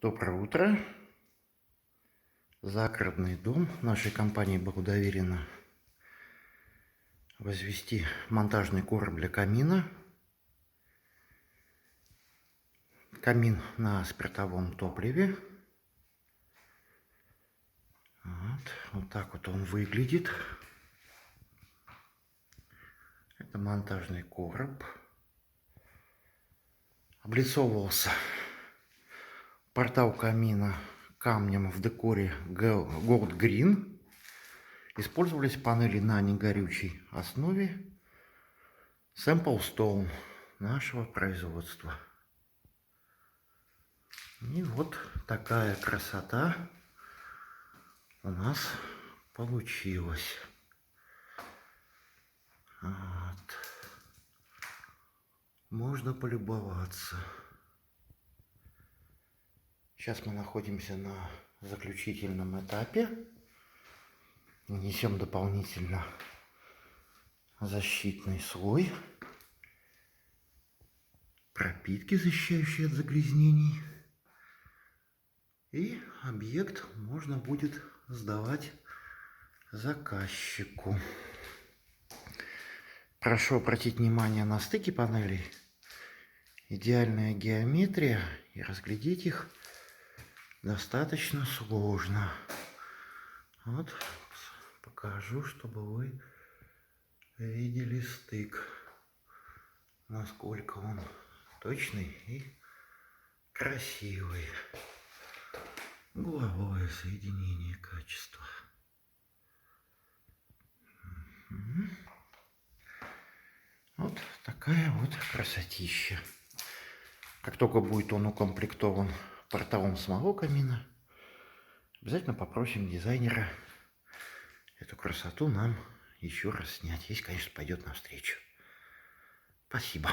Доброе утро. Загородный дом нашей компании было доверено возвести монтажный короб для камина. Камин на спиртовом топливе. Вот так вот он выглядит. Это монтажный короб. Облицовывался портал камина камнем в декоре Gold Green. Использовались панели на негорючей основе Sample Stone нашего производства. И вот такая красота у нас получилась. Вот. Можно полюбоваться. Сейчас мы находимся на заключительном этапе. Нанесем дополнительно защитный слой пропитки, защищающей от загрязнений. И объект можно будет сдавать заказчику. Прошу обратить внимание на стыки панелей. Идеальная геометрия, и разглядеть их достаточно сложно. Вот покажу, чтобы вы видели стык, насколько он точный и красивый. Угловое соединение качества. Вот такая вот красотища. Как только будет он укомплектован порталом самого камина, обязательно попросим дизайнера эту красоту нам еще раз снять. Если, конечно, пойдет навстречу. Спасибо.